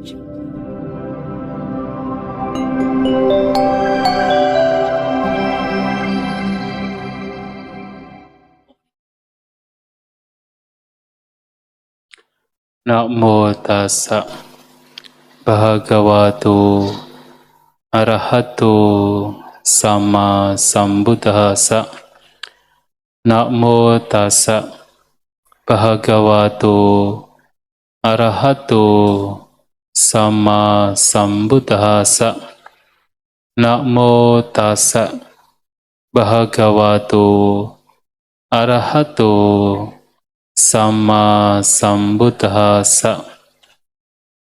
Namo tassa bhagavato arahato sama sambuddhassa. Namo tassa bhagavato arahato sama sambuddhassa. Namo tassa bhagavato arahato sama sambuddhassa.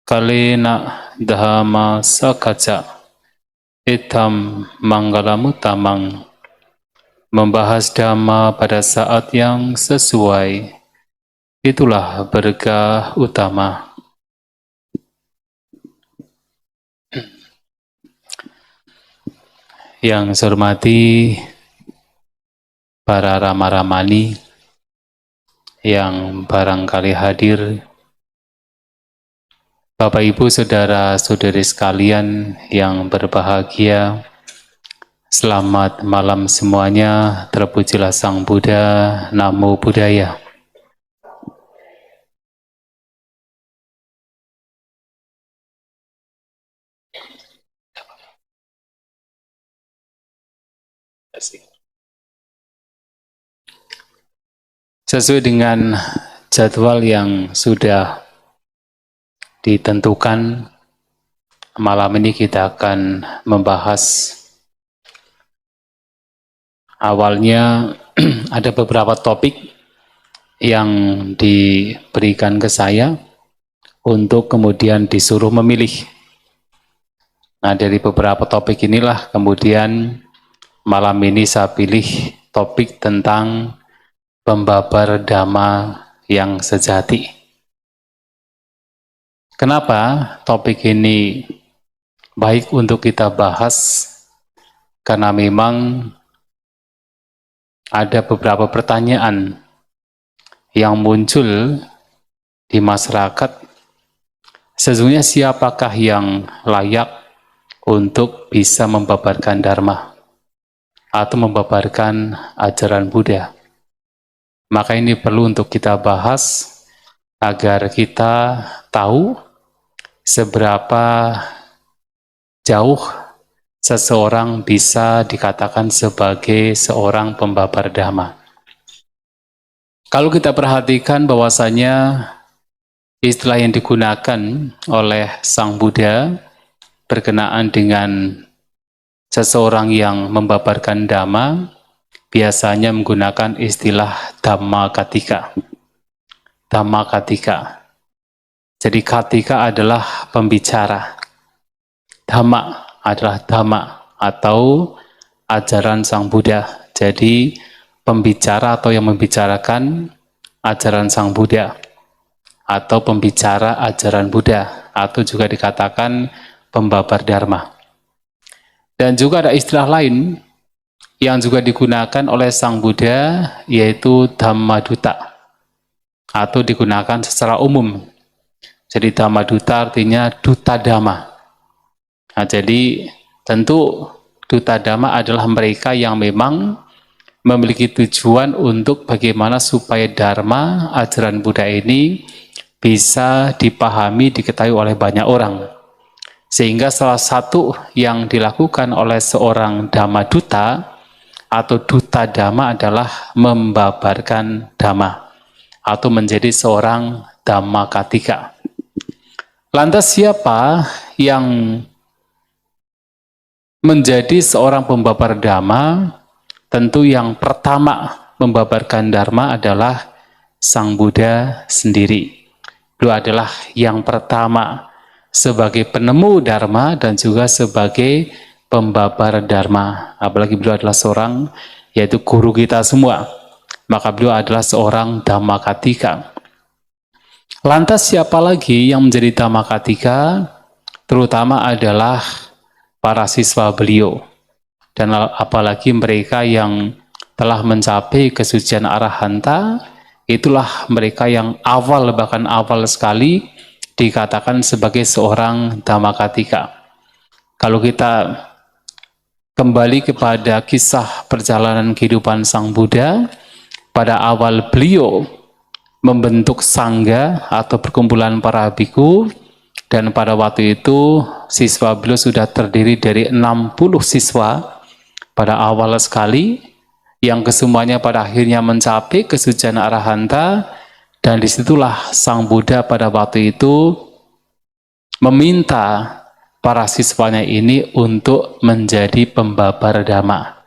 Kalena dhamma sakacca itam manggalamutamang. Membahas dhamma pada saat yang sesuai, itulah berkah utama. Yang saya hormati para rama-ramani yang barangkali hadir, Bapak Ibu Saudara-saudari sekalian yang berbahagia, selamat malam semuanya. Terpujilah Sang Buddha, Namo Buddhaya. Sesuai dengan jadwal yang sudah ditentukan, malam ini kita akan membahas, awalnya ada beberapa topik yang diberikan ke saya untuk kemudian disuruh memilih. Nah, dari beberapa topik inilah kemudian malam ini saya pilih topik tentang pembabar dhamma yang sejati. Kenapa topik ini baik untuk kita bahas? Karena memang ada beberapa pertanyaan yang muncul di masyarakat. Sesungguhnya siapakah yang layak untuk bisa membabarkan dharma atau membabarkan ajaran Buddha? Maka ini perlu untuk kita bahas agar kita tahu seberapa jauh seseorang bisa dikatakan sebagai seorang pembabar dhamma. Kalau kita perhatikan bahwasanya istilah yang digunakan oleh Sang Buddha berkenaan dengan seseorang yang membabarkan dhamma, biasanya menggunakan istilah Dhamma-katika. Dhamma-katika. Jadi katika adalah pembicara. Dhamma adalah dhamma atau ajaran Sang Buddha. Jadi pembicara atau yang membicarakan ajaran Sang Buddha, atau pembicara ajaran Buddha, atau juga dikatakan pembabar dharma. Dan juga ada istilah lain yang juga digunakan oleh Sang Buddha, yaitu Dhammaduta, atau digunakan secara umum. Jadi Dhammaduta artinya duta dhamma. Nah, jadi tentu duta dhamma adalah mereka yang memang memiliki tujuan untuk bagaimana supaya dharma, ajaran Buddha ini bisa dipahami, diketahui oleh banyak orang. Sehingga salah satu yang dilakukan oleh seorang Dhammaduta atau duta dhamma adalah membabarkan dhamma atau menjadi seorang Dhamma-katika. Lantas siapa yang menjadi seorang pembabar dhamma? Tentu yang pertama membabarkan dharma adalah Sang Buddha sendiri. Beliau adalah yang pertama sebagai penemu dharma dan juga sebagai pembabar dharma. Apalagi beliau adalah seorang, yaitu guru kita semua. Maka beliau adalah seorang Dhamma-katika. Lantas siapa lagi yang menjadi Dhamma-katika? Terutama adalah para siswa beliau. Dan apalagi mereka yang telah mencapai kesucian arahanta, itulah mereka yang awal, bahkan awal sekali dikatakan sebagai seorang Dhammakatika. Kalau kita kembali kepada kisah perjalanan kehidupan Sang Buddha, pada awal beliau membentuk sangga atau perkumpulan para biku, dan pada waktu itu siswa beliau sudah terdiri dari 60 siswa pada awal sekali, yang kesemuanya pada akhirnya mencapai kesucian arahanta. Dan disitulah Sang Buddha pada waktu itu meminta para siswanya ini untuk menjadi pembabar dhamma.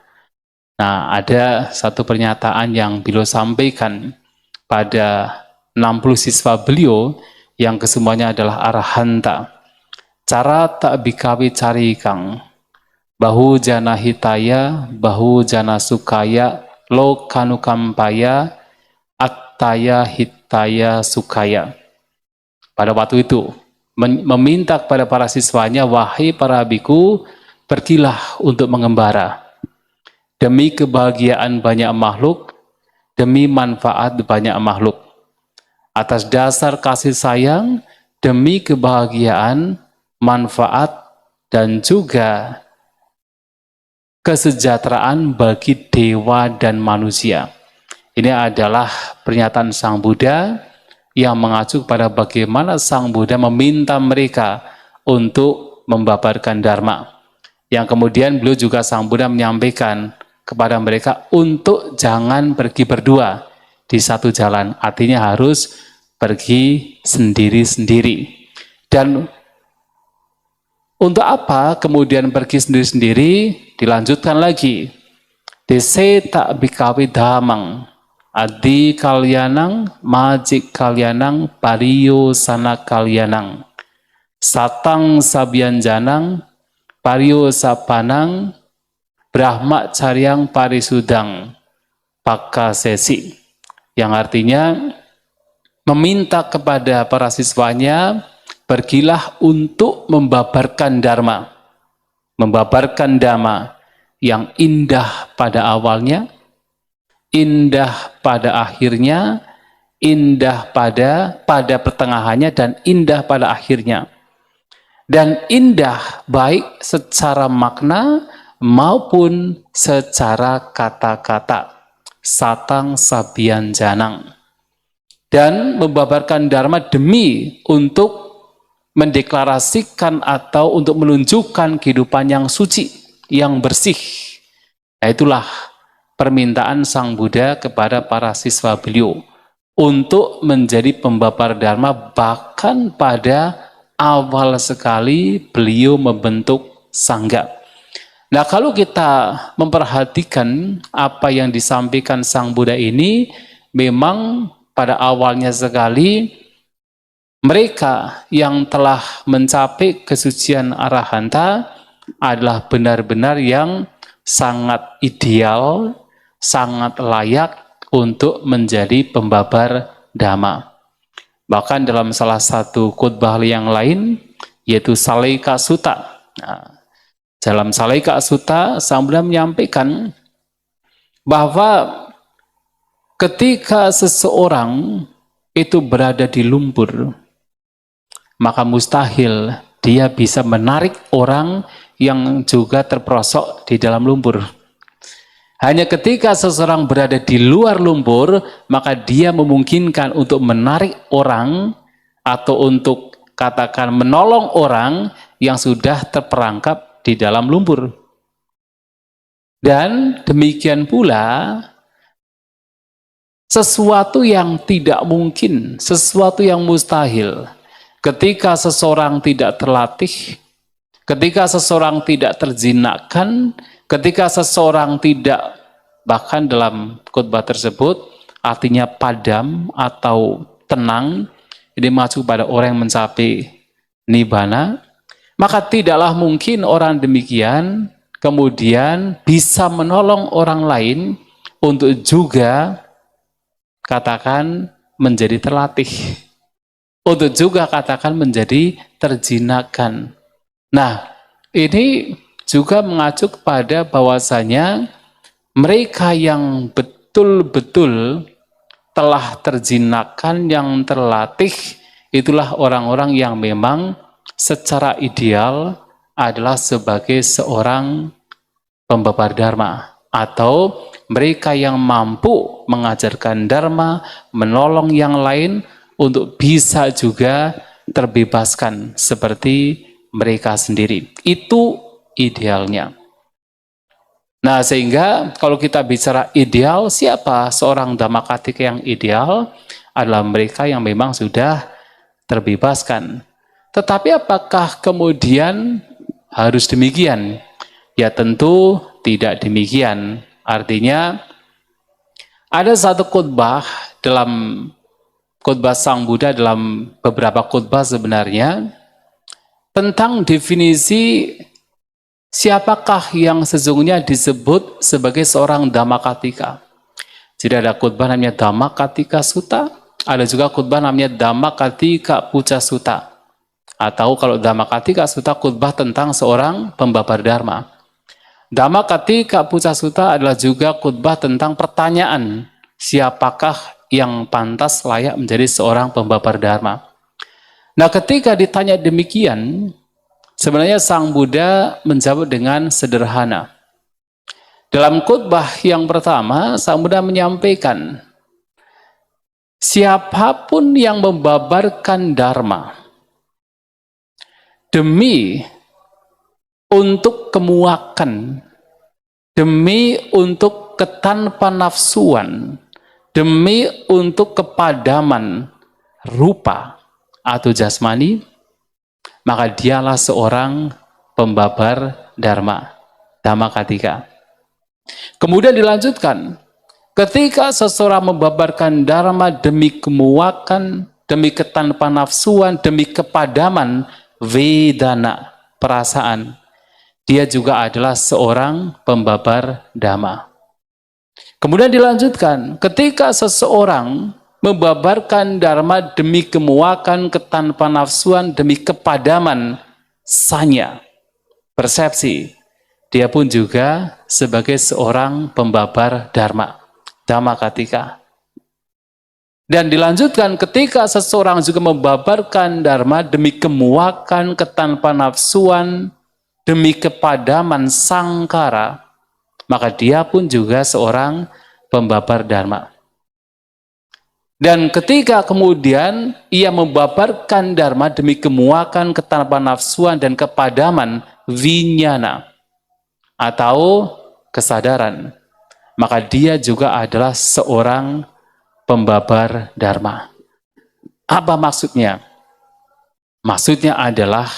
Nah, ada satu pernyataan yang beliau sampaikan pada 60 siswa beliau yang kesemuanya adalah arahanta. Cara tak bikawi cari kang, bahu jana hitaya, bahu jana sukaya, lo kanukampaya, attaya hitaya sukaya. Pada waktu itu meminta kepada para siswanya, wahai para biku, pergilah untuk mengembara demi kebahagiaan banyak makhluk, demi manfaat banyak makhluk, atas dasar kasih sayang, demi kebahagiaan, manfaat, dan juga kesejahteraan bagi dewa dan manusia. Ini adalah pernyataan Sang Buddha yang mengacu pada bagaimana Sang Buddha meminta mereka untuk membabarkan Dharma. Yang kemudian beliau juga Sang Buddha menyampaikan kepada mereka untuk jangan pergi berdua di satu jalan. Artinya harus pergi sendiri-sendiri. Dan untuk apa kemudian pergi sendiri-sendiri? Dilanjutkan lagi. Dese tak bikawi dhamang, adi kalyanang, majik kalyanang, pariyo sana kalyanang, satang sabyanjanang, pariyo sapanang, brahma caryang parisudang, pakasesi. Yang artinya meminta kepada para siswanya, pergilah untuk membabarkan dharma. Membabarkan dhamma yang indah pada awalnya, indah pada akhirnya, indah pada pertengahannya, dan indah pada akhirnya. Dan indah baik secara makna maupun secara kata-kata. Satang sabian janang. Dan membabarkan dharma demi untuk mendeklarasikan atau untuk menunjukkan kehidupan yang suci, yang bersih. Nah, itulah permintaan Sang Buddha kepada para siswa beliau untuk menjadi pembabar dharma. Bahkan pada awal sekali beliau membentuk sangga. Nah, kalau kita memperhatikan apa yang disampaikan Sang Buddha ini, memang pada awalnya sekali mereka yang telah mencapai kesucian arahanta adalah benar-benar yang sangat ideal, sangat layak untuk menjadi pembabar dhamma. Bahkan dalam salah satu khutbah yang lain, yaitu Salaika Sutta. Nah, dalam Salaika Sutta, Sang Buddha menyampaikan bahwa ketika seseorang itu berada di lumpur, maka mustahil dia bisa menarik orang yang juga terperosok di dalam lumpur. Hanya ketika seseorang berada di luar lumpur, maka dia memungkinkan untuk menarik orang atau untuk katakan menolong orang yang sudah terperangkap di dalam lumpur. Dan demikian pula sesuatu yang tidak mungkin, sesuatu yang mustahil, ketika seseorang tidak terlatih, ketika seseorang tidak terjinakkan, ketika seseorang tidak, bahkan dalam khutbah tersebut, artinya padam atau tenang, ini masuk pada orang yang mencapai nibbana, maka tidaklah mungkin orang demikian kemudian bisa menolong orang lain untuk juga katakan menjadi terlatih, untuk juga katakan menjadi terjinakkan. Nah, ini juga mengacu kepada bahwasanya mereka yang betul-betul telah terjinakkan, yang terlatih, itulah orang-orang yang memang secara ideal adalah sebagai seorang pembabar dharma, atau mereka yang mampu mengajarkan dharma, menolong yang lain untuk bisa juga terbebaskan seperti mereka sendiri. Itu idealnya. Nah, sehingga kalau kita bicara ideal, siapa seorang Dhammakattika yang ideal? Adalah mereka yang memang sudah terbebaskan. Tetapi apakah kemudian harus demikian? Ya tentu tidak demikian. Artinya ada satu khutbah dalam khutbah Sang Buddha, dalam beberapa khutbah sebenarnya, tentang definisi siapakah yang sesungguhnya disebut sebagai seorang Dhammakattika. Jadi ada khutbah namanya Dhammakattika Sutta, ada juga khutbah namanya Dhammakattika Pucca Sutta. Atau kalau Dhammakattika Sutta khutbah tentang seorang pembabar dharma. Dhammakattika Pucca Sutta adalah juga khutbah tentang pertanyaan, siapakah yang pantas layak menjadi seorang pembabar dharma. Nah, ketika ditanya demikian, sebenarnya Sang Buddha menjawab dengan sederhana. Dalam khutbah yang pertama, Sang Buddha menyampaikan, siapapun yang membabarkan dharma demi untuk kemuakan, demi untuk ketanpa nafsuan, demi untuk kepadaman rupa atau jasmani, maka dialah seorang pembabar dharma, Dhammakattika. Kemudian dilanjutkan, ketika seseorang membabarkan dharma demi kemuakan, demi ketanpa nafsuan, demi kepadaman vedana, perasaan, dia juga adalah seorang pembabar dhamma. Kemudian dilanjutkan, ketika seseorang membabarkan dharma demi kemuakan, ketanpa nafsuan, demi kepadaman sanya, persepsi, dia pun juga sebagai seorang pembabar dharma, Dhammakattika. Dan dilanjutkan, ketika seseorang juga membabarkan dharma demi kemuakan, ketanpa nafsuan, demi kepadaman sangkara, maka dia pun juga seorang pembabar dharma. Dan ketika kemudian ia membabarkan dharma demi kemuakan, ketanpa nafsuan, dan kepadaman vinyana, atau kesadaran, maka dia juga adalah seorang pembabar dharma. Apa maksudnya? Maksudnya adalah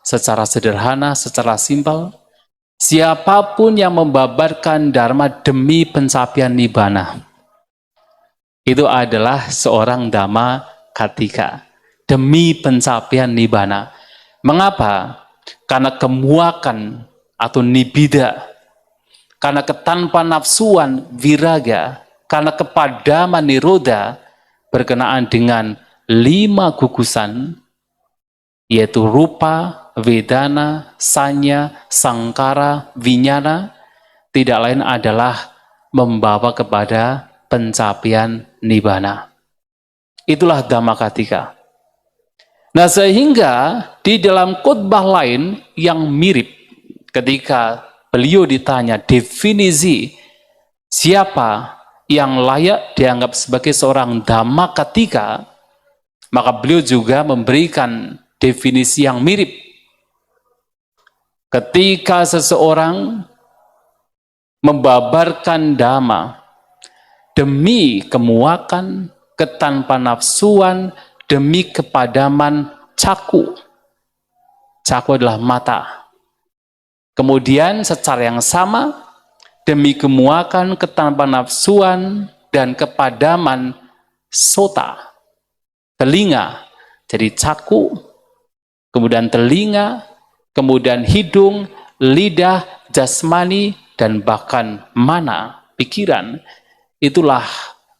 secara sederhana, secara simpel, siapapun yang membabarkan dharma demi pencapaian nibbana, itu adalah seorang Dhammakattika, demi pencapaian nibbana. Mengapa? Karena kemuakan atau nibbida, karena ketanpa nafsuan viraga, karena kepadaman nirodha berkenaan dengan 5 gugusan, yaitu rupa, vedana, sanya, sangkara, vinyana, tidak lain adalah membawa kepada pencapaian nibbana. Itulah Dhammakattika. Nah, sehingga di dalam khutbah lain yang mirip, ketika beliau ditanya definisi siapa yang layak dianggap sebagai seorang Dhammakattika, maka beliau juga memberikan definisi yang mirip. Ketika seseorang membabarkan dhamma demi kemuakan, ketanpa nafsuan, demi kepadaman caku. Caku adalah mata. Kemudian secara yang sama, demi kemuakan, ketanpa nafsuan, dan kepadaman sota, telinga, jadi caku, kemudian telinga, kemudian hidung, lidah, jasmani, dan bahkan mana, pikiran. Itulah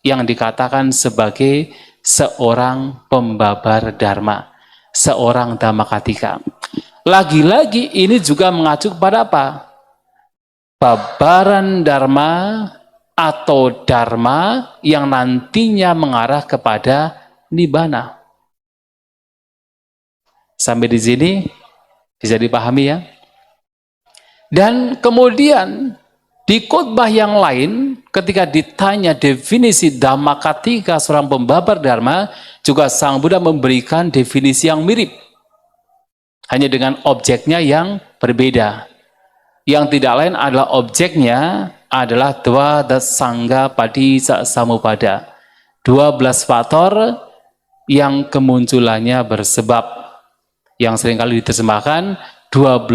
yang dikatakan sebagai seorang pembabar dharma, seorang Dhammakattika. Lagi-lagi ini juga mengacu kepada apa? Babaran dharma atau dharma yang nantinya mengarah kepada nibbana. Sampai di sini bisa dipahami ya. Dan kemudian di khotbah yang lain ketika ditanya definisi Dhammakatika seorang pembabar dharma, juga Sang Buddha memberikan definisi yang mirip, hanya dengan objeknya yang berbeda. Yang tidak lain adalah objeknya adalah Dvadasangga Padisa Samupada, 12 faktor yang kemunculannya bersebab, yang seringkali diterjemahkan 12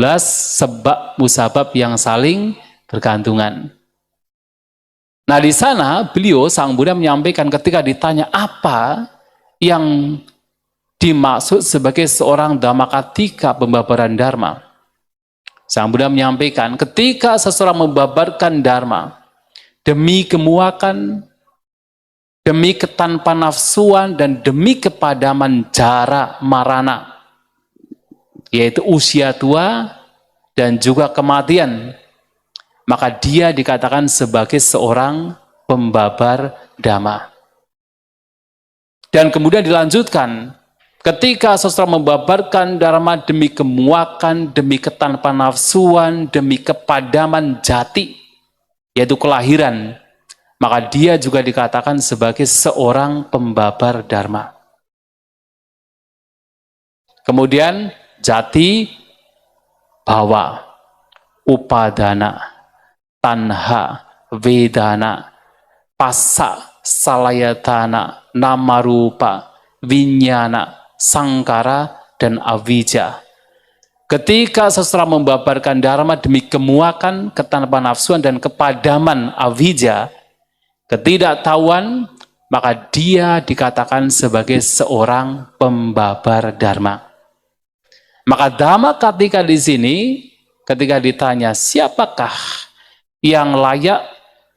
sebab musabab yang saling bergantungan. Nah, di sana beliau Sang Buddha menyampaikan ketika ditanya apa yang dimaksud sebagai seorang Dhammakatika pembabaran dharma, Sang Buddha menyampaikan ketika seseorang membabarkan dharma demi kemuakan, demi ketanpa nafsuan, dan demi kepadaman jara marana, yaitu usia tua dan juga kematian, maka dia dikatakan sebagai seorang pembabar dhamma. Dan kemudian dilanjutkan, ketika seseorang membabarkan dharma demi kemuakan, demi ketanpa nafsuan, demi kepadaman jati, yaitu kelahiran, maka dia juga dikatakan sebagai seorang pembabar dharma. Kemudian jati, bhava, upadana, tanha, vedana, passa, salayatana, namarupa, vinyana, sangkara, dan avijja. Ketika seseorang membabarkan dharma demi kemuakan, ketanpa nafsuan, dan kepadaman avijja, ketidaktahuan, maka dia dikatakan sebagai seorang pembabar dharma. Maka Dhammakatika di sini ketika ditanya siapakah yang layak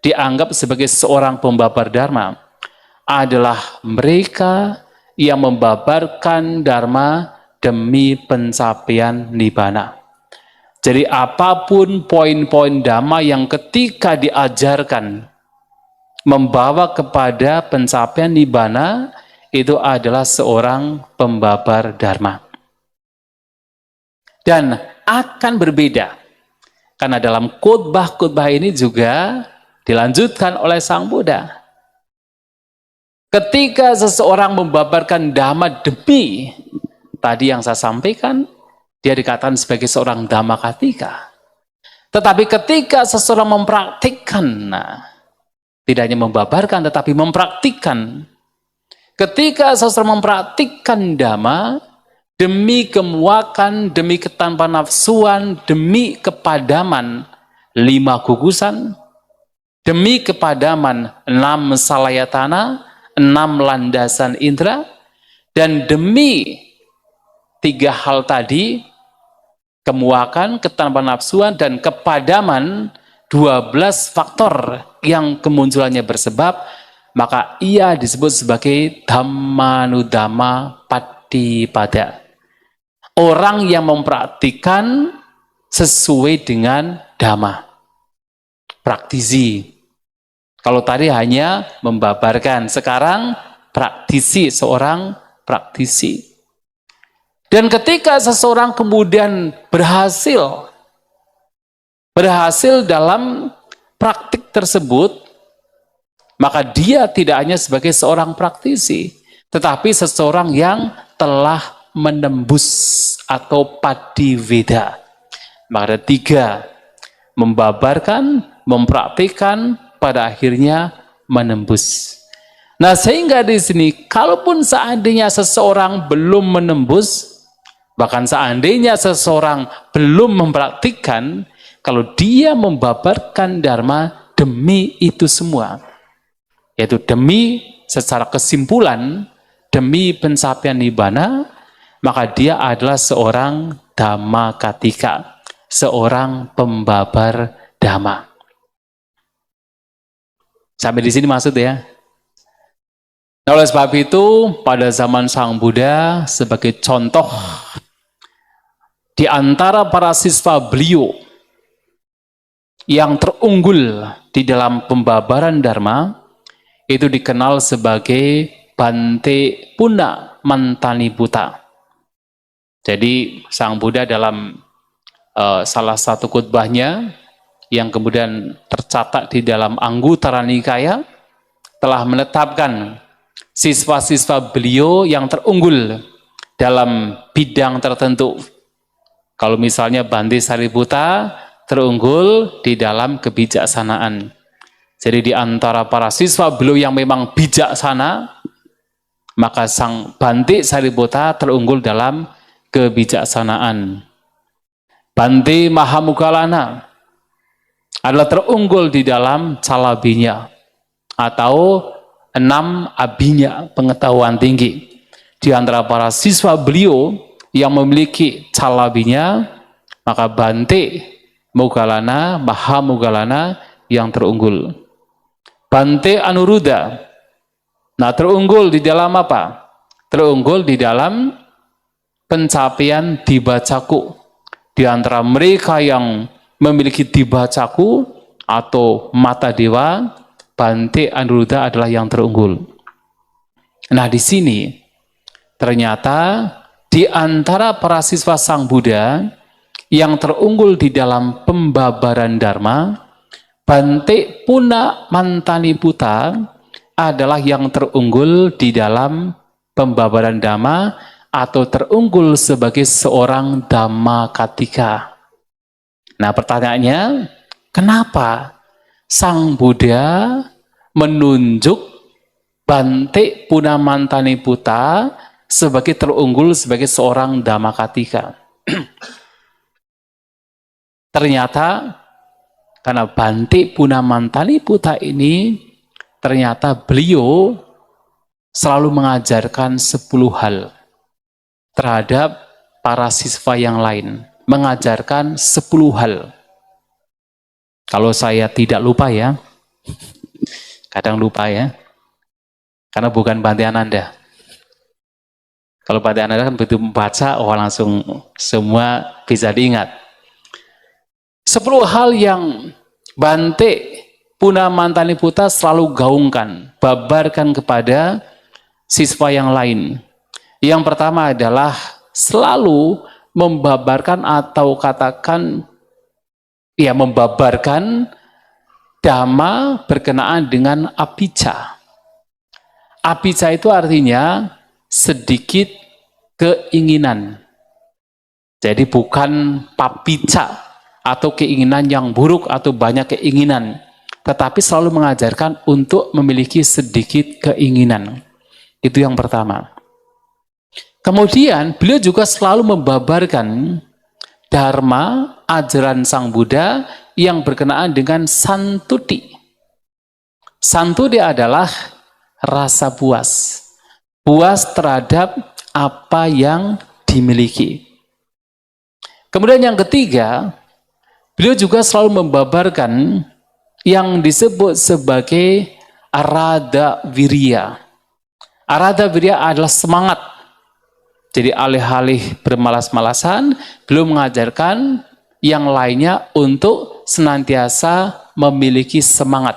dianggap sebagai seorang pembabar dharma, adalah mereka yang membabarkan dharma demi pencapaian nibbana. Jadi apapun poin-poin dhamma yang ketika diajarkan membawa kepada pencapaian nibbana, itu adalah seorang pembabar dharma. Dan akan berbeda, karena dalam khotbah-khotbah ini juga dilanjutkan oleh Sang Buddha. Ketika seseorang membabarkan dhamma demi, tadi yang saya sampaikan, dia dikatakan sebagai seorang Dhammakatika. Tetapi ketika seseorang mempraktikkan, tidak hanya membabarkan tetapi mempraktikkan. Ketika seseorang mempraktikkan dhamma demi kemuakan, demi ketanpa nafsuan, demi kepadaman 5 gugusan, demi kepadaman 6 salayatana, 6 landasan indera, dan demi 3 hal tadi, kemuakan, ketanpa nafsuan, dan kepadaman 12 faktor yang kemunculannya bersebab, maka ia disebut sebagai Dhammanudhamma Patipada. Orang yang mempraktikkan sesuai dengan dhamma. Praktisi. Kalau tadi hanya membabarkan, sekarang praktisi, seorang praktisi. Dan ketika seseorang kemudian berhasil dalam praktik tersebut, maka dia tidak hanya sebagai seorang praktisi, tetapi seseorang yang telah menembus atau padiveda. Maka ada 3, membabarkan, mempraktikkan, pada akhirnya menembus. Nah, sehingga di sini, kalaupun seandainya seseorang belum menembus, bahkan seandainya seseorang belum mempraktikkan, kalau dia membabarkan dharma demi itu semua, yaitu demi secara kesimpulan, demi pencapaian nibbana, maka dia adalah seorang Dhammakatika, seorang pembabar dhamma. Sampai di sini maksud ya. Nah, oleh sebab itu, pada zaman Sang Buddha, sebagai contoh di antara para siswa beliau yang terunggul di dalam pembabaran dharma, itu dikenal sebagai Bante Punna Mantanibuta. Jadi Sang Buddha dalam salah satu khutbahnya yang kemudian tercatat di dalam Anguttara Nikaya telah menetapkan siswa-siswa beliau yang terunggul dalam bidang tertentu. Kalau misalnya Bante Sariputta terunggul di dalam kebijaksanaan. Jadi di antara para siswa beliau yang memang bijaksana, maka Sang Bante Sariputta terunggul dalam kebijaksanaan. Bante Mahamoggallana adalah terunggul di dalam calabinya atau 6 abinya, pengetahuan tinggi. Di antara para siswa beliau yang memiliki calabinya, maka Bante Mahamoggallana yang terunggul. Bante Anuruddha, nah terunggul di dalam apa? Terunggul di dalam pencapaian Dibacaku. Di antara mereka yang memiliki Dibacaku atau mata dewa, Bante Anuruddha adalah yang terunggul. Nah di sini ternyata di antara para siswa Sang Buddha yang terunggul di dalam pembabaran Dharma, Bante Punamantaniputta adalah yang terunggul di dalam pembabaran Dhamma atau terunggul sebagai seorang Dhammakatika. Nah pertanyaannya, kenapa Sang Buddha menunjuk Bante Punamantaniputta sebagai terunggul sebagai seorang Dhammakatika? Ternyata karena Bante Punamantaniputta ini ternyata beliau selalu mengajarkan 10 hal terhadap para siswa yang lain. Mengajarkan 10 hal. Kalau saya tidak lupa ya, kadang lupa ya, karena bukan Bante Ananda. Kalau Bante Ananda kan begitu membaca, oh langsung semua bisa diingat. 10 hal yang Bante Punamantaniputta selalu gaungkan, babarkan kepada siswa yang lain. Yang pertama adalah selalu membabarkan atau katakan, ya membabarkan Dhamma berkenaan dengan apicca. Apicca itu artinya sedikit keinginan. Jadi bukan papicca, atau keinginan yang buruk atau banyak keinginan, tetapi selalu mengajarkan untuk memiliki sedikit keinginan. Itu yang pertama. Kemudian beliau juga selalu membabarkan Dharma, ajaran Sang Buddha yang berkenaan dengan santuti. Santuti adalah rasa puas. Puas terhadap apa yang dimiliki. Kemudian yang ketiga, beliau juga selalu membabarkan yang disebut sebagai arada wirya. Arada wirya adalah semangat. Jadi alih-alih bermalas-malasan, beliau mengajarkan yang lainnya untuk senantiasa memiliki semangat.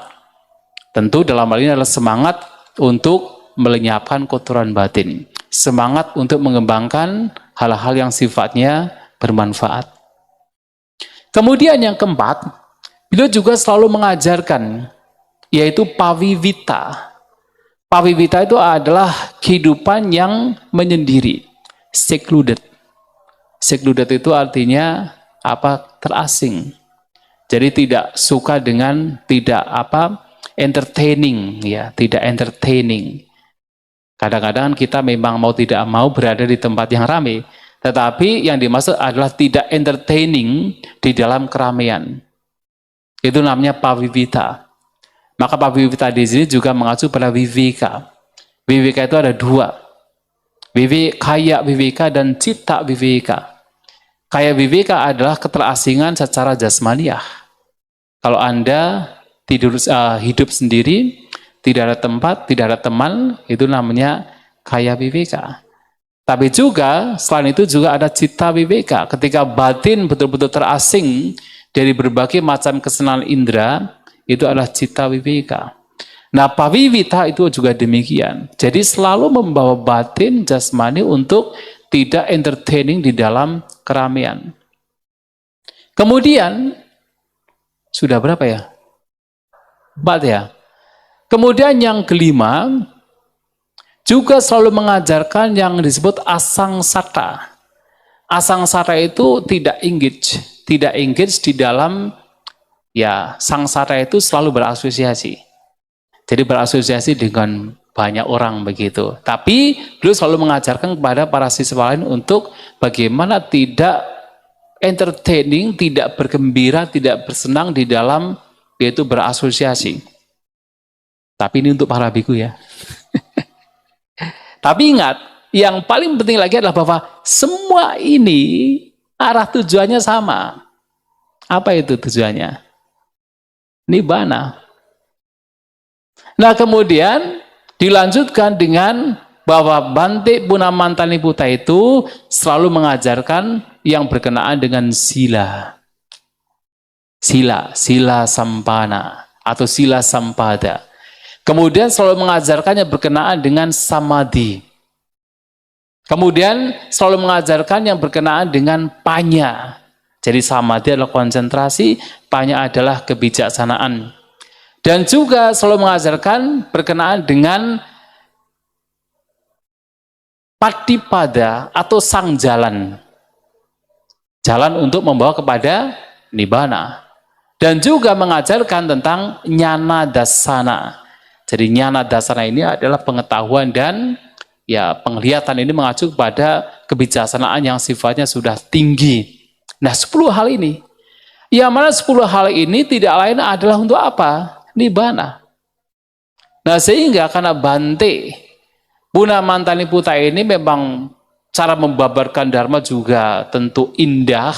Tentu dalam hal ini adalah semangat untuk melenyapkan kotoran batin. Semangat untuk mengembangkan hal-hal yang sifatnya bermanfaat. Kemudian yang keempat, beliau juga selalu mengajarkan, yaitu pawivita. Pawivita itu adalah kehidupan yang menyendiri, secluded. Secluded itu artinya apa? Terasing. Jadi tidak suka dengan entertaining, ya, tidak entertaining. Kadang-kadang kita memang mau tidak mau berada di tempat yang ramai. Tetapi yang dimaksud adalah tidak entertaining di dalam keramaian. Itu namanya pawivita. Maka pawivita di sini juga mengacu pada viveka. Viveka itu ada 2. Kaya viveka dan citta viveka. Kaya viveka adalah keterasingan secara jasmaniah. Kalau Anda hidup sendiri, tidak ada tempat, tidak ada teman, itu namanya kaya viveka. Tapi juga, selain itu juga ada citta viveka. Ketika batin betul-betul terasing dari berbagai macam kesenangan indera, itu adalah citta viveka. Nah, pawivita itu juga demikian. Jadi selalu membawa batin jasmani untuk tidak entertaining di dalam keramaian. Kemudian, sudah berapa ya? 4 ya. Kemudian yang kelima, juga selalu mengajarkan yang disebut asangsata. Asangsara itu tidak engage di dalam, ya, sangsara itu selalu berasosiasi. Jadi berasosiasi dengan banyak orang begitu. Tapi beliau selalu mengajarkan kepada para siswa lain untuk bagaimana tidak entertaining, tidak bergembira, tidak bersenang di dalam yaitu berasosiasi. Tapi ini untuk para biku ya. Tapi ingat, yang paling penting lagi adalah bahwa semua ini arah tujuannya sama. Apa itu tujuannya? Nibbana. Nah kemudian dilanjutkan dengan bahwa Bante Punamantaniputta itu selalu mengajarkan yang berkenaan dengan sila. Sila sampana atau sila sampada. Kemudian selalu mengajarkannya berkenaan dengan samadhi. Kemudian selalu mengajarkan yang berkenaan dengan panya. Jadi samadhi adalah konsentrasi, panya adalah kebijaksanaan. Dan juga selalu mengajarkan berkenaan dengan patipada atau sang jalan. Jalan untuk membawa kepada nibbana. Dan juga mengajarkan tentang nyana dasana. Jadi nyana dasana ini adalah pengetahuan dan ya penglihatan ini mengacu kepada kebijaksanaan yang sifatnya sudah tinggi. Nah 10 hal ini, yang mana 10 hal ini tidak lain adalah untuk apa? Nibbana. Nah sehingga karena Bante Punamantaniputta ini memang cara membabarkan Dharma juga tentu indah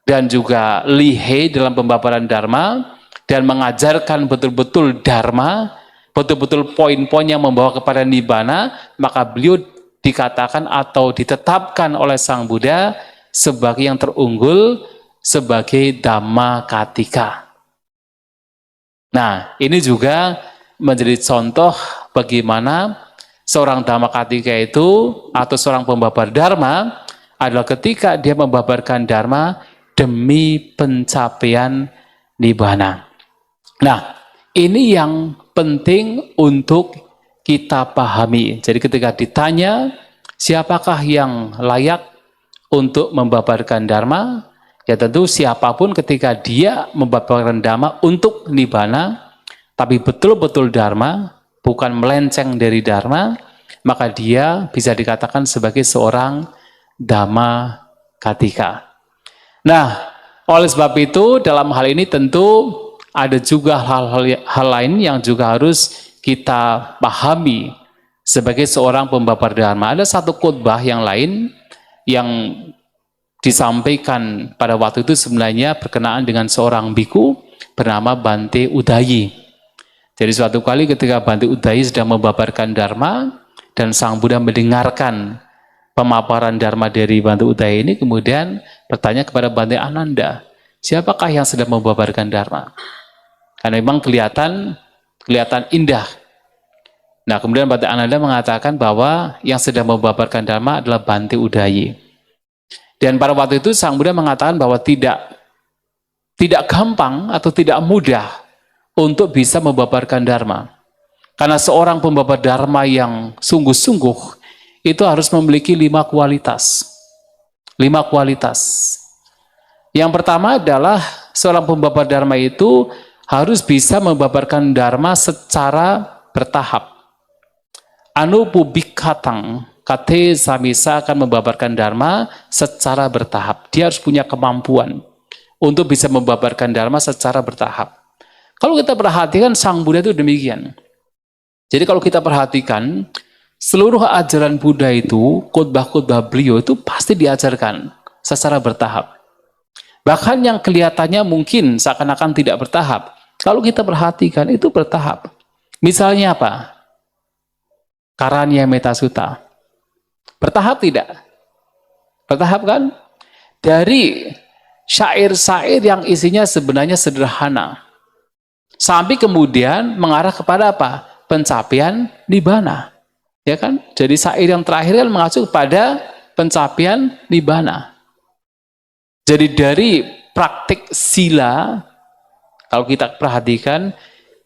dan juga lihai dalam pembabaran Dharma dan mengajarkan betul-betul Dharma, betul-betul poin-poin yang membawa kepada Nibbana, maka beliau dikatakan atau ditetapkan oleh Sang Buddha sebagai yang terunggul, sebagai Dhammakattika. Nah, ini juga menjadi contoh bagaimana seorang Dhammakattika itu atau seorang pembabar Dharma adalah ketika dia membabarkan Dharma demi pencapaian Nibbana. Nah, ini yang penting untuk kita pahami. Jadi ketika ditanya siapakah yang layak untuk membabarkan Dharma, ya tentu siapapun ketika dia membabarkan Dharma untuk Nibbana, tapi betul-betul Dharma, bukan melenceng dari Dharma, maka dia bisa dikatakan sebagai seorang Dhammakattika. Nah, oleh sebab itu dalam hal ini tentu ada juga hal lain yang juga harus kita pahami sebagai seorang pembabar Dharma. Ada satu khotbah yang lain yang disampaikan pada waktu itu sebenarnya berkenaan dengan seorang biku bernama Bante Udayi. Jadi suatu kali ketika Bante Udayi sedang membabarkan Dharma dan Sang Buddha mendengarkan pemaparan Dharma dari Bante Udayi ini, kemudian bertanya kepada Bante Ananda, siapakah yang sedang membabarkan Dharma? Karena memang kelihatan indah. Nah, kemudian Bante Ananda mengatakan bahwa yang sedang membabarkan Dharma adalah Bante Udayi. Dan pada waktu itu Sang Buddha mengatakan bahwa tidak gampang atau tidak mudah untuk bisa membabarkan Dharma. Karena seorang pembabar Dharma yang sungguh-sungguh itu harus memiliki 5 kualitas. 5 kualitas. Yang pertama adalah seorang pembabar Dharma itu harus bisa membabarkan Dharma secara bertahap. Anupubikhatang, kate samisa akan membabarkan Dharma secara bertahap. Dia harus punya kemampuan untuk bisa membabarkan Dharma secara bertahap. Kalau kita perhatikan Sang Buddha itu demikian. Jadi kalau kita perhatikan, seluruh ajaran Buddha itu, khotbah-khotbah beliau itu pasti diajarkan secara bertahap. Bahkan yang kelihatannya mungkin seakan-akan tidak bertahap, kalau kita perhatikan itu bertahap. Misalnya apa? Karanya Sutta. Bertahap tidak? Bertahap kan? Dari syair-syair yang isinya sebenarnya sederhana, sampai kemudian mengarah kepada apa? Pencapaian Nibbana. Ya kan? Jadi syair yang terakhir kan mengacu pada pencapaian nibbana. Jadi dari praktik sila, kalau kita perhatikan,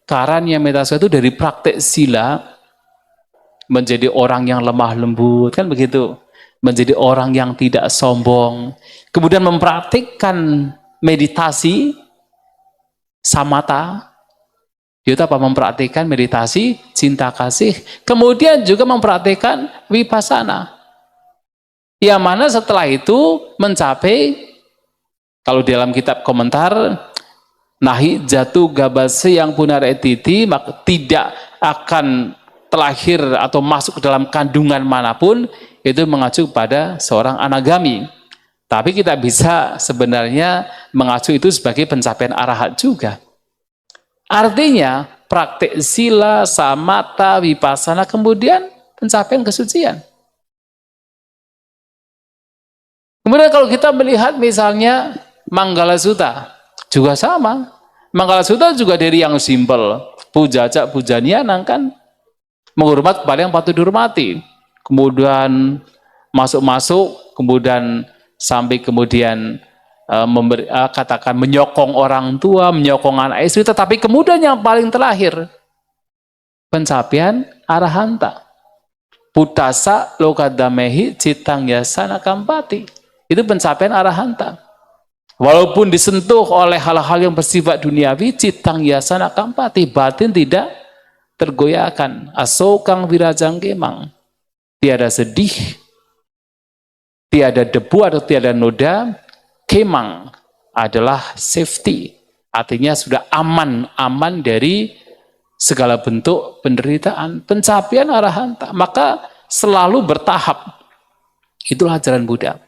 Karanya Metasukha itu dari praktik sila menjadi orang yang lemah lembut, kan begitu. Menjadi orang yang tidak sombong. Kemudian mempraktikkan meditasi samatha. Dia apa? Mempraktikkan meditasi cinta kasih. Kemudian juga mempraktikkan vipassana. Yang mana setelah itu mencapai, kalau dalam kitab komentar, nahi jatuh gabase yang punaretiti, maka tidak akan terlahir atau masuk ke dalam kandungan manapun, itu mengacu pada seorang anagami. Tapi kita bisa sebenarnya mengacu itu sebagai pencapaian arahat juga. Artinya praktik sila, samatha, vipassana, kemudian pencapaian kesucian. Kemudian kalau kita melihat misalnya Manggala Sutta, juga sama. Manggala Sutta juga dari yang simpel. Pujaca pujanianang kan. Menghormat kepada yang patut dihormati. Kemudian masuk-masuk, kemudian sampai kemudian katakan menyokong orang tua, menyokong anak istri, tetapi kemudian yang paling terakhir, pencapaian arahanta. Putasa lokadamehi citang yasana kampati. Itu pencapaian arahanta. Walaupun disentuh oleh hal-hal yang bersifat duniawi, citang yasana kampati, batin tidak tergoyahkan. Asokang wirajang kemang. Tiada sedih, tiada debu atau tiada noda. Kemang adalah safety. Artinya sudah aman dari segala bentuk penderitaan. Pencapaian arahanta. Maka selalu bertahap. Itulah ajaran Buddha.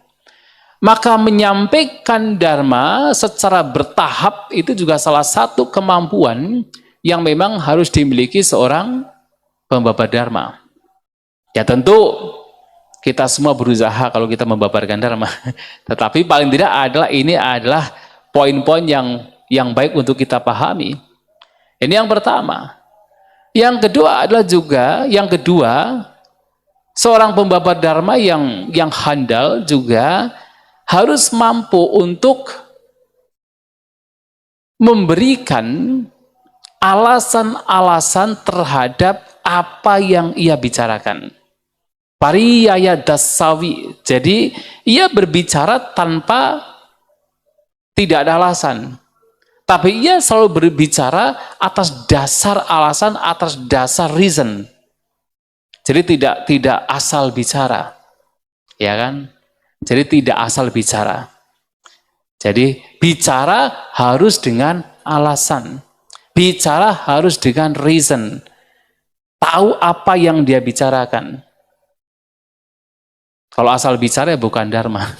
Maka menyampaikan dharma secara bertahap itu juga salah satu kemampuan yang memang harus dimiliki seorang pembabar dharma. Ya tentu kita semua berusaha kalau kita membabarkan dharma. Tetapi paling tidak ini adalah poin-poin yang baik untuk kita pahami. Ini yang pertama. Yang kedua adalah juga, seorang pembabar dharma yang handal juga harus mampu untuk memberikan alasan-alasan terhadap apa yang ia bicarakan. Pariyaya dasawi. Jadi ia berbicara tanpa tidak ada alasan. Tapi ia selalu berbicara atas dasar alasan, atas dasar reason. Jadi tidak asal bicara. Ya kan? Jadi tidak asal bicara. Jadi bicara harus dengan alasan. Bicara harus dengan reason. Tahu apa yang dia bicarakan. Kalau asal bicara ya bukan dharma.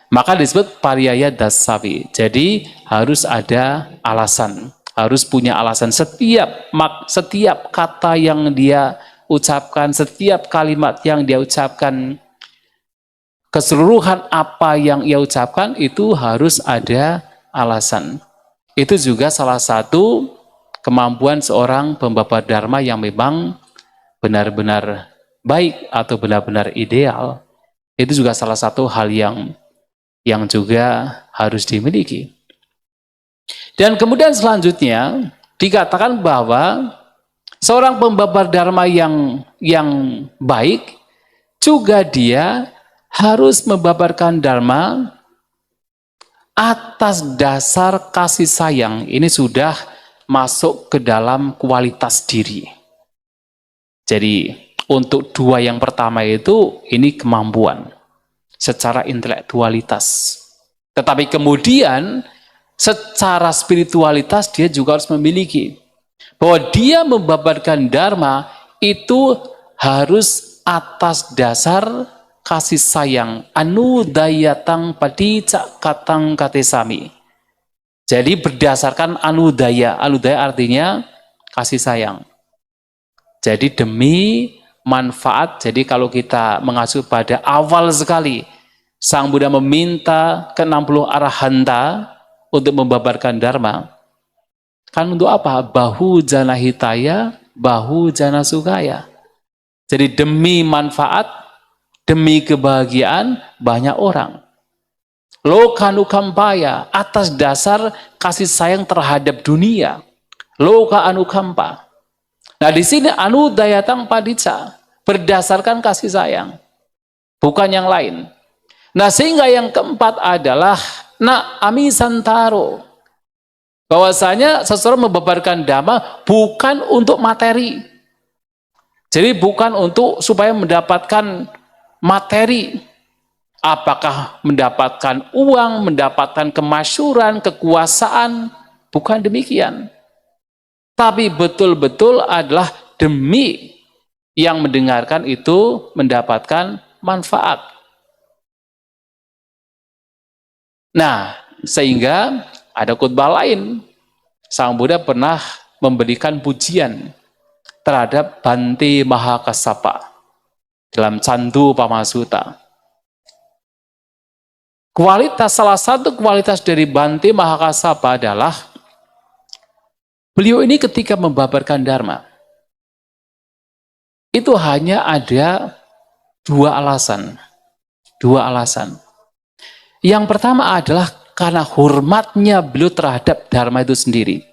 Maka disebut pariyaya dasawi. Jadi harus ada alasan. Harus punya alasan. Setiap kata yang dia ucapkan, setiap kalimat yang dia ucapkan, keseluruhan apa yang ia ucapkan itu harus ada alasan. Itu juga salah satu kemampuan seorang pembabar dharma yang memang benar-benar baik atau benar-benar ideal. Itu juga salah satu hal yang juga harus dimiliki. Dan kemudian selanjutnya dikatakan bahwa seorang pembabar dharma yang baik juga dia harus membabarkan dharma atas dasar kasih sayang. Ini sudah masuk ke dalam kualitas diri. Jadi untuk dua yang pertama itu ini kemampuan secara intelektualitas. Tetapi kemudian secara spiritualitas dia juga harus memiliki. Bahwa dia membabarkan dharma itu harus atas dasar kasih sayang, anudayatang padicak katang katesami. Jadi berdasarkan anudaya. Anudaya artinya kasih sayang. Jadi demi manfaat. Jadi kalau kita mengacu pada awal sekali, Sang Buddha meminta ke-60 arahanta untuk membabarkan dharma. Kan untuk apa? Bahu jana hitaya, bahu jana sukaya. Jadi demi manfaat, demi kebahagiaan banyak orang. Loka anukampaya, atas dasar kasih sayang terhadap dunia. Loka anukampa. Nah di sini anudayatang padicca, berdasarkan kasih sayang, bukan yang lain. Nah sehingga yang keempat adalah na amisantaro, bahwasanya seseorang membabarkan dhamma bukan untuk materi. Jadi bukan untuk supaya mendapatkan materi, apakah mendapatkan uang, mendapatkan kemasyhuran, kekuasaan, bukan demikian. Tapi betul-betul adalah demi yang mendengarkan itu mendapatkan manfaat. Nah, sehingga ada khutbah lain, Sang Buddha pernah memberikan pujian terhadap Bhante Mahakassapa dalam Candu Upamasuta. Salah satu kualitas dari Bhante Mahakassapa adalah beliau ini ketika membabarkan Dharma, itu hanya ada dua alasan. Yang pertama adalah karena hormatnya beliau terhadap Dharma itu sendiri.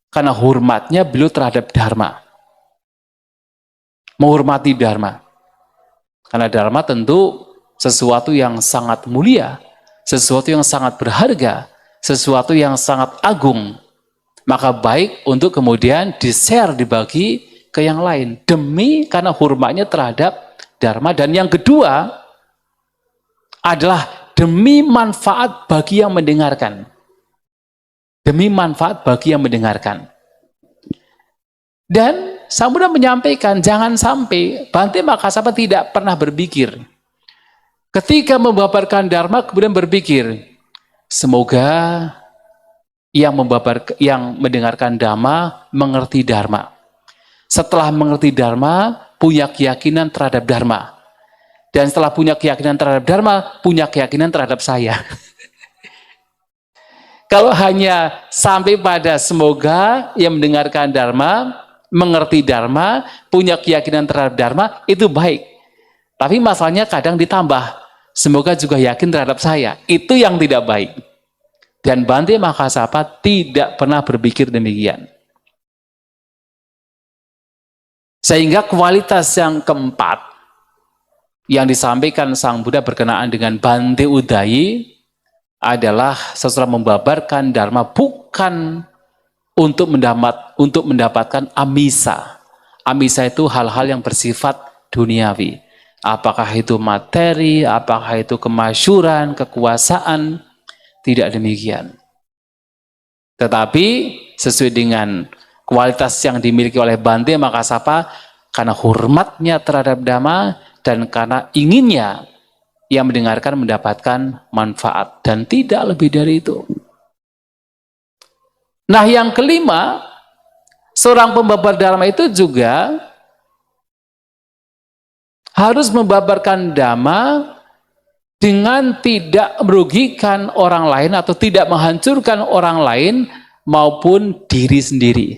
Karena hormatnya beliau terhadap Dharma. Menghormati Dharma. Karena Dharma tentu sesuatu yang sangat mulia, sesuatu yang sangat berharga, sesuatu yang sangat agung. Maka baik untuk kemudian di-share, dibagi ke yang lain. Demi karena hormatnya terhadap Dharma. Dan yang kedua adalah demi manfaat bagi yang mendengarkan. Demi manfaat bagi yang mendengarkan. Dan Sang Buddha menyampaikan, jangan sampai Bhante Mahakassapa tidak pernah berpikir. Ketika membabarkan Dharma, kemudian berpikir, semoga yang mendengarkan Dhamma mengerti Dharma. Setelah mengerti Dharma, punya keyakinan terhadap Dharma. Dan setelah punya keyakinan terhadap Dharma, punya keyakinan terhadap saya. Kalau hanya sampai pada semoga yang mendengarkan Dharma, mengerti Dharma, punya keyakinan terhadap Dharma, itu baik. Tapi masalahnya kadang ditambah, semoga juga yakin terhadap saya. Itu yang tidak baik. Dan Bhante Mahakassapa tidak pernah berpikir demikian. Sehingga kualitas yang keempat yang disampaikan Sang Buddha berkenaan dengan Bhante Udayi adalah seseorang membabarkan Dharma bukan untuk mendapatkan amisa. Amisa itu hal-hal yang bersifat duniawi. Apakah itu materi, apakah itu kemasyhuran, kekuasaan, tidak demikian. Tetapi sesuai dengan kualitas yang dimiliki oleh Bhante Mahakassapa, karena hormatnya terhadap Dhamma dan karena inginnya yang mendengarkan mendapatkan manfaat, dan tidak lebih dari itu. Nah yang kelima, seorang pembabar Dharma itu juga harus membabarkan Dhamma dengan tidak merugikan orang lain atau tidak menghancurkan orang lain maupun diri sendiri.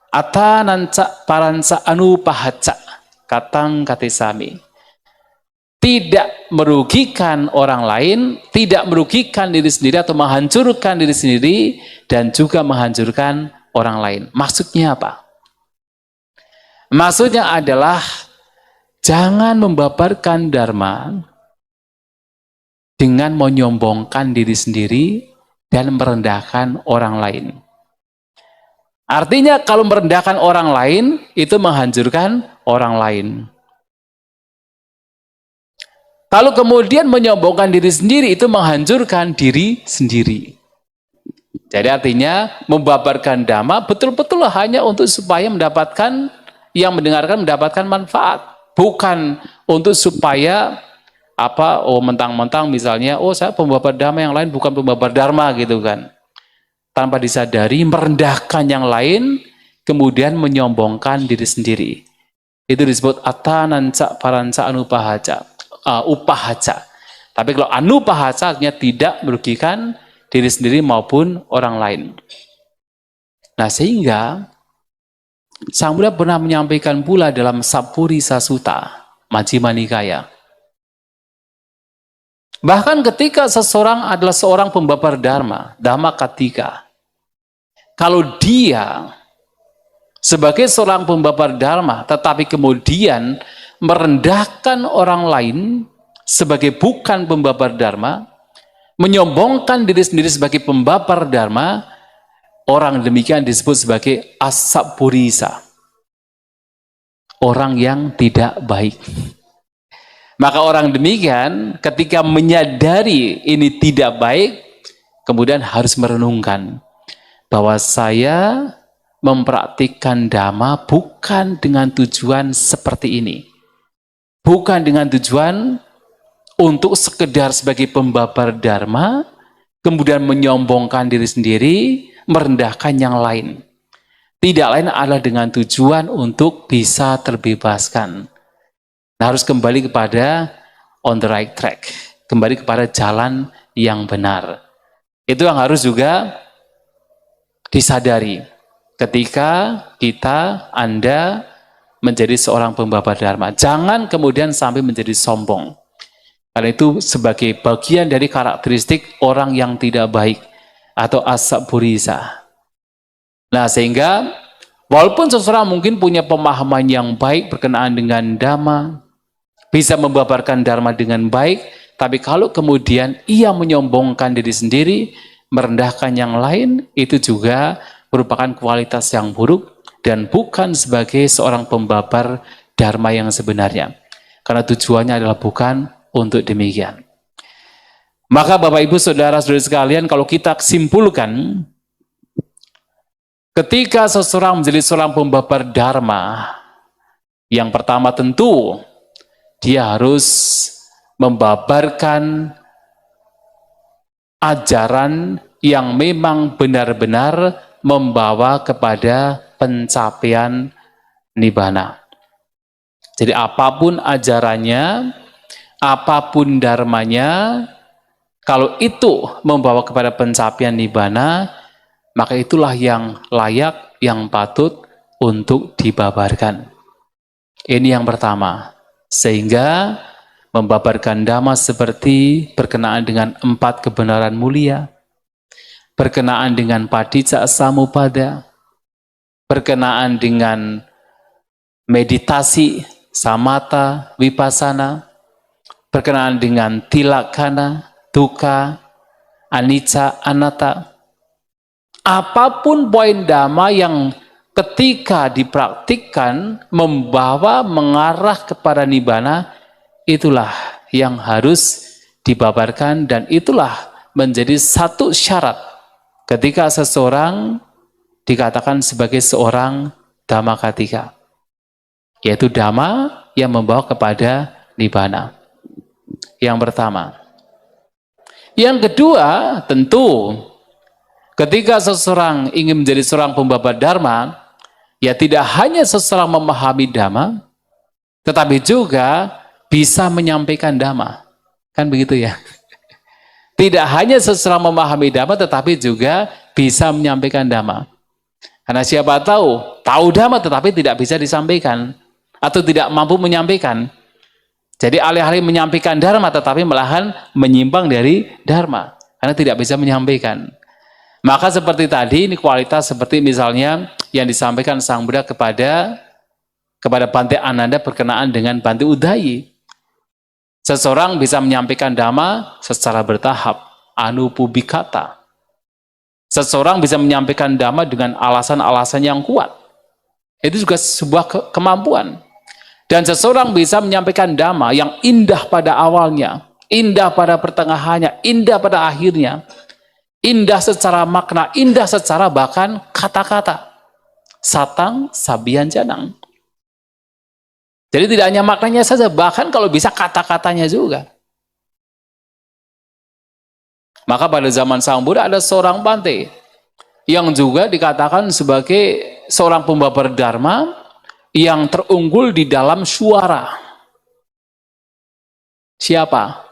Atananca paranca anupahaca katang katisami. Tidak merugikan orang lain, tidak merugikan diri sendiri atau menghancurkan diri sendiri, dan juga menghancurkan orang lain. Maksudnya apa? Maksudnya adalah jangan membabarkan Dharma dengan menyombongkan diri sendiri dan merendahkan orang lain. Artinya kalau merendahkan orang lain, itu menghancurkan orang lain. Kalau kemudian menyombongkan diri sendiri, itu menghancurkan diri sendiri. Jadi artinya membabarkan Dhamma betul-betul hanya untuk supaya mendapatkan, yang mendengarkan mendapatkan manfaat. Bukan untuk supaya mentang-mentang misalnya, saya pembabar Dhamma, yang lain bukan pembabar Dharma gitu kan. Tanpa disadari merendahkan yang lain, kemudian menyombongkan diri sendiri. Itu disebut atananca paranca anupahaca. Upahaca. Tapi kalau anupahaca artinya tidak merugikan diri sendiri maupun orang lain. Nah sehingga Sang Buddha pernah menyampaikan pula dalam Sappurisa Sutta, Majjhima Nikaya. Bahkan ketika seseorang adalah seorang pembabar dharma, dhamma katika, kalau dia sebagai seorang pembabar dharma, tetapi kemudian merendahkan orang lain sebagai bukan pembabar dharma, menyombongkan diri sendiri sebagai pembabar dharma, orang demikian disebut sebagai asappurisa, orang yang tidak baik. Maka orang demikian ketika menyadari ini tidak baik, kemudian harus merenungkan bahwa saya mempraktikkan dhamma bukan dengan tujuan seperti ini. Bukan dengan tujuan untuk sekedar sebagai pembabar dharma, kemudian menyombongkan diri sendiri, merendahkan yang lain. Tidak lain adalah dengan tujuan untuk bisa terbebaskan. Nah, harus kembali kepada on the right track, kembali kepada jalan yang benar. Itu yang harus juga disadari ketika Anda menjadi seorang pembabar dharma. Jangan kemudian sampai menjadi sombong. Karena itu sebagai bagian dari karakteristik orang yang tidak baik atau asappurisa. Nah, sehingga walaupun seseorang mungkin punya pemahaman yang baik berkenaan dengan dhamma, bisa membabarkan dharma dengan baik, tapi kalau kemudian ia menyombongkan diri sendiri, merendahkan yang lain, itu juga merupakan kualitas yang buruk dan bukan sebagai seorang pembabar dharma yang sebenarnya. Karena tujuannya adalah bukan untuk demikian. Maka Bapak Ibu Saudara-saudari sekalian, kalau kita simpulkan, ketika seseorang menjadi seorang pembabar dharma, yang pertama tentu dia harus membabarkan ajaran yang memang benar-benar membawa kepada pencapaian nibbana. Jadi apapun ajarannya, apapun dharmanya, kalau itu membawa kepada pencapaian nibbana, maka itulah yang layak, yang patut untuk dibabarkan. Ini yang pertama. Sehingga membabarkan dhamma seperti berkenaan dengan 4 kebenaran mulia, berkenaan dengan padicca samuppada, berkenaan dengan meditasi, samatha, vipassana, berkenaan dengan tilakkhana, dukkha, anicca, anatta. Apapun poin dhamma yang ketika dipraktikkan membawa mengarah kepada nibbana, itulah yang harus dibabarkan dan itulah menjadi satu syarat ketika seseorang dikatakan sebagai seorang dhammakatika, yaitu dhamma yang membawa kepada nibbana. Yang pertama. Yang kedua, tentu ketika seseorang ingin menjadi seorang pembabar dharma, ya tidak hanya seseorang memahami dhamma, tetapi juga bisa menyampaikan dhamma. Kan begitu ya? Tidak hanya seseorang memahami dhamma, tetapi juga bisa menyampaikan dhamma. Karena siapa tahu dhamma tetapi tidak bisa disampaikan, atau tidak mampu menyampaikan. Jadi alih-alih menyampaikan dharma, tetapi malahan menyimpang dari dharma, karena tidak bisa menyampaikan. Maka seperti tadi, ini kualitas seperti misalnya yang disampaikan Sang Buddha kepada Bante Ananda berkenaan dengan Bante Udayi. Seseorang bisa menyampaikan dhamma secara bertahap, anupubikata. Seseorang bisa menyampaikan dhamma dengan alasan-alasan yang kuat. Itu juga sebuah kemampuan. Dan seseorang bisa menyampaikan dhamma yang indah pada awalnya, indah pada pertengahannya, indah pada akhirnya. Indah secara makna, indah secara bahkan kata-kata. Satang, sabian, janang. Jadi tidak hanya maknanya saja, bahkan kalau bisa kata-katanya juga. Maka pada zaman Sang Buddha ada seorang Bante yang juga dikatakan sebagai seorang pembabar dharma yang terunggul di dalam suara. Siapa?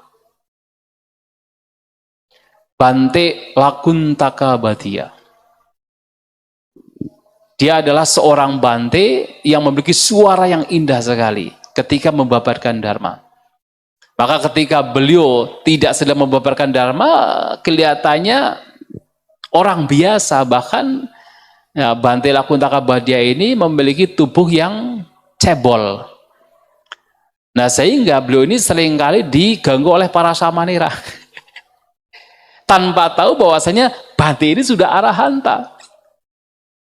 Bante Lakuntaka Bhatia. Dia adalah seorang Bante yang memiliki suara yang indah sekali ketika membabarkan Dharma. Maka ketika beliau tidak sedang membabarkan Dharma, kelihatannya orang biasa, bahkan ya, Bante Lakuntaka Badia ini memiliki tubuh yang cebol. Nah, sehingga beliau ini seringkali diganggu oleh para samanera. Tanpa tahu bahwasanya Bante ini sudah arahanta.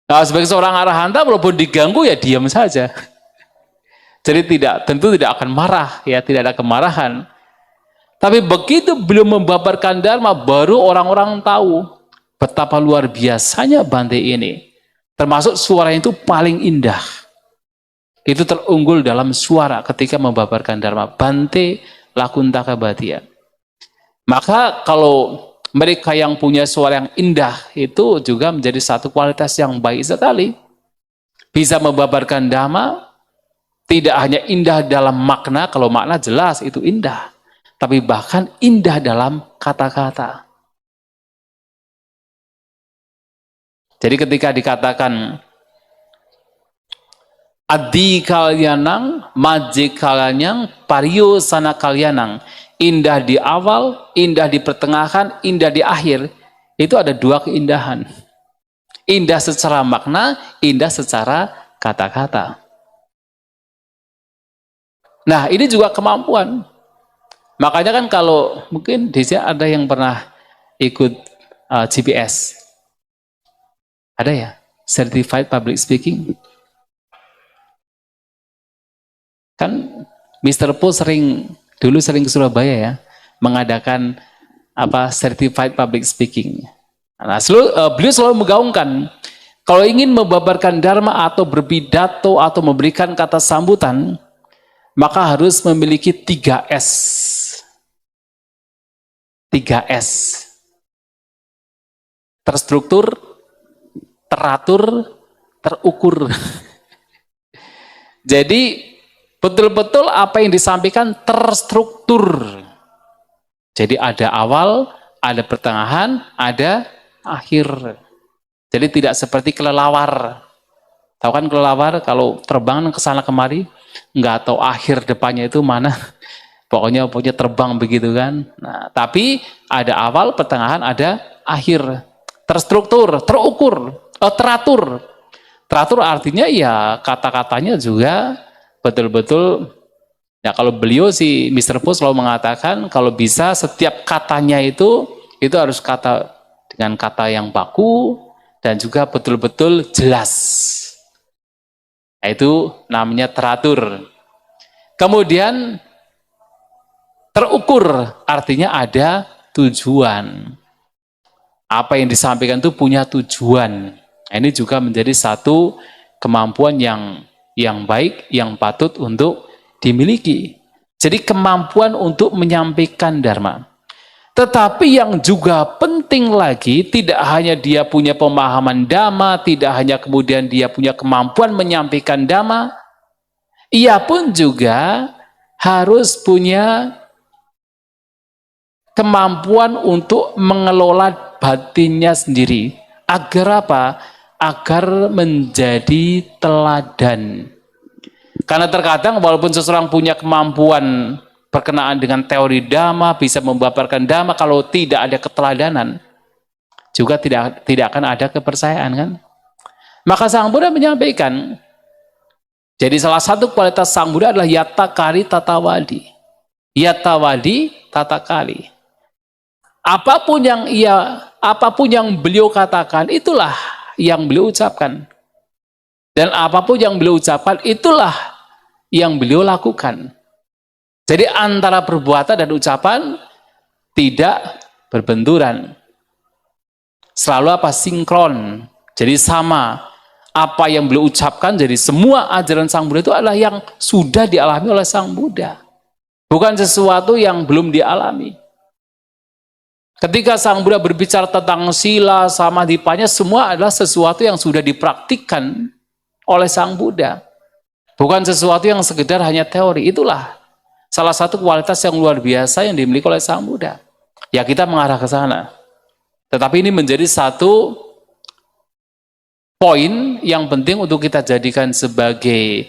Nah, sebagai seorang arahanta, walaupun diganggu ya diam saja. Jadi tentu tidak akan marah, ya tidak ada kemarahan. Tapi begitu beliau membabarkan Dharma, baru orang-orang tahu betapa luar biasanya Bante ini. Termasuk suaranya itu paling indah. Itu terunggul dalam suara ketika membabarkan Dharma. Bante Lakuntaka Badia. Maka kalau mereka yang punya suara yang indah itu juga menjadi satu kualitas yang baik sekali. Bisa membabarkan Dhamma, tidak hanya indah dalam makna, kalau makna jelas itu indah, tapi bahkan indah dalam kata-kata. Jadi ketika dikatakan Adi kalyanang, maji kalyanang, pariyo sana kalyanang, indah di awal, indah di pertengahan, indah di akhir, itu ada dua keindahan. Indah secara makna, indah secara kata-kata. Nah, ini juga kemampuan. Makanya kan kalau mungkin di sini ada yang pernah ikut GPS. Ada ya? Certified Public Speaking. Kan Mr. Po dulu sering ke Surabaya ya, mengadakan Certified Public Speaking. Nah, beliau selalu menggaungkan, kalau ingin membabarkan Dharma atau berpidato atau memberikan kata sambutan, maka harus memiliki 3S. 3S. Terstruktur, teratur, terukur. Jadi betul-betul apa yang disampaikan terstruktur. Jadi ada awal, ada pertengahan, ada akhir. Jadi tidak seperti kelelawar. Tahu kan kelelawar kalau terbang ke sana kemari, nggak tahu akhir depannya itu mana. Pokoknya terbang begitu kan. Nah, tapi ada awal, pertengahan, ada akhir. Terstruktur, terukur, teratur. Teratur artinya ya kata-katanya juga betul-betul. Ya kalau beliau si Mr. Po selalu mengatakan kalau bisa setiap katanya itu harus dengan kata yang baku dan juga betul-betul jelas. Nah, itu namanya teratur. Kemudian terukur artinya ada tujuan. Apa yang disampaikan itu punya tujuan. Nah, ini juga menjadi satu kemampuan yang baik, yang patut untuk dimiliki. Jadi kemampuan untuk menyampaikan Dharma. Tetapi yang juga penting lagi, tidak hanya dia punya pemahaman Dhamma, tidak hanya kemudian dia punya kemampuan menyampaikan Dhamma, ia pun juga harus punya kemampuan untuk mengelola batinnya sendiri. Agar apa? Agar menjadi teladan. Karena terkadang walaupun seseorang punya kemampuan berkenaan dengan teori Dhamma, bisa membabarkan Dhamma, kalau tidak ada keteladanan, juga tidak akan ada kepercayaan kan. Maka Sang Buddha menyampaikan, jadi salah satu kualitas Sang Buddha adalah Yatta Kari Tatawadi. Yatta Wadi Tata Kari. Apapun yang beliau katakan, itulah yang beliau ucapkan. Dan apapun yang beliau ucapkan, itulah yang beliau lakukan. Jadi antara perbuatan dan ucapan tidak berbenturan. Selalu sinkron. Jadi sama. Apa yang beliau ucapkan, jadi semua ajaran Sang Buddha itu adalah yang sudah dialami oleh Sang Buddha. Bukan sesuatu yang belum dialami. Ketika Sang Buddha berbicara tentang sila, samadhipanya, semua adalah sesuatu yang sudah dipraktikkan oleh Sang Buddha. Bukan sesuatu yang sekedar hanya teori. Itulah salah satu kualitas yang luar biasa yang dimiliki oleh Sang Buddha. Ya kita mengarah ke sana. Tetapi ini menjadi satu poin yang penting untuk kita jadikan sebagai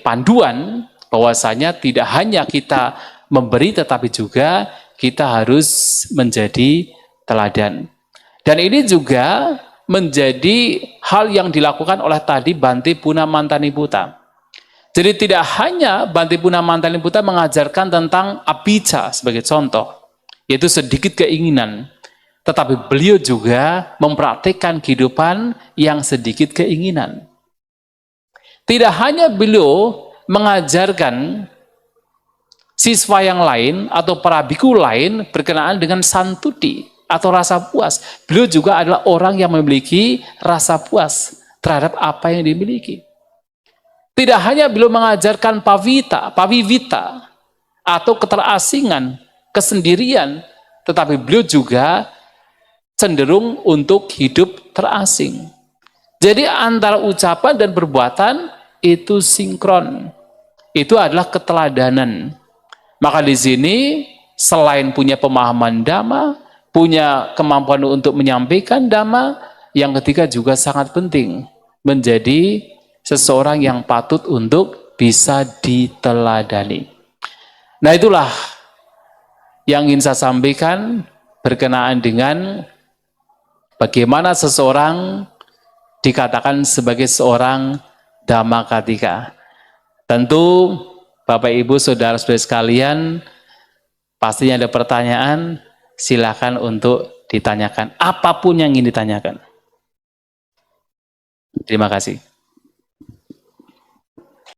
panduan, bahwasanya tidak hanya kita memberi tetapi juga kita harus menjadi teladan. Dan ini juga menjadi hal yang dilakukan oleh tadi Bante Puna Mantani Buta. Jadi tidak hanya Bante Puna Mantani Buta mengajarkan tentang abhijja sebagai contoh, yaitu sedikit keinginan, tetapi beliau juga mempraktikkan kehidupan yang sedikit keinginan. Tidak hanya beliau mengajarkan siswa yang lain atau para biku lain berkenaan dengan santuti atau rasa puas. Beliau juga adalah orang yang memiliki rasa puas terhadap apa yang dimiliki. Tidak hanya beliau mengajarkan pavivita atau keterasingan, kesendirian, tetapi beliau juga cenderung untuk hidup terasing. Jadi antara ucapan dan perbuatan itu sinkron. Itu adalah keteladanan. Maka di sini selain punya pemahaman Dhamma, punya kemampuan untuk menyampaikan Dhamma, yang ketiga juga sangat penting menjadi seseorang yang patut untuk bisa diteladani. Nah, itulah yang ingin saya sampaikan berkenaan dengan bagaimana seseorang dikatakan sebagai seorang Dhammakatika. Tentu Bapak Ibu Saudara-saudara sekalian, pastinya ada pertanyaan, silakan untuk ditanyakan apapun yang ingin ditanyakan. Terima kasih.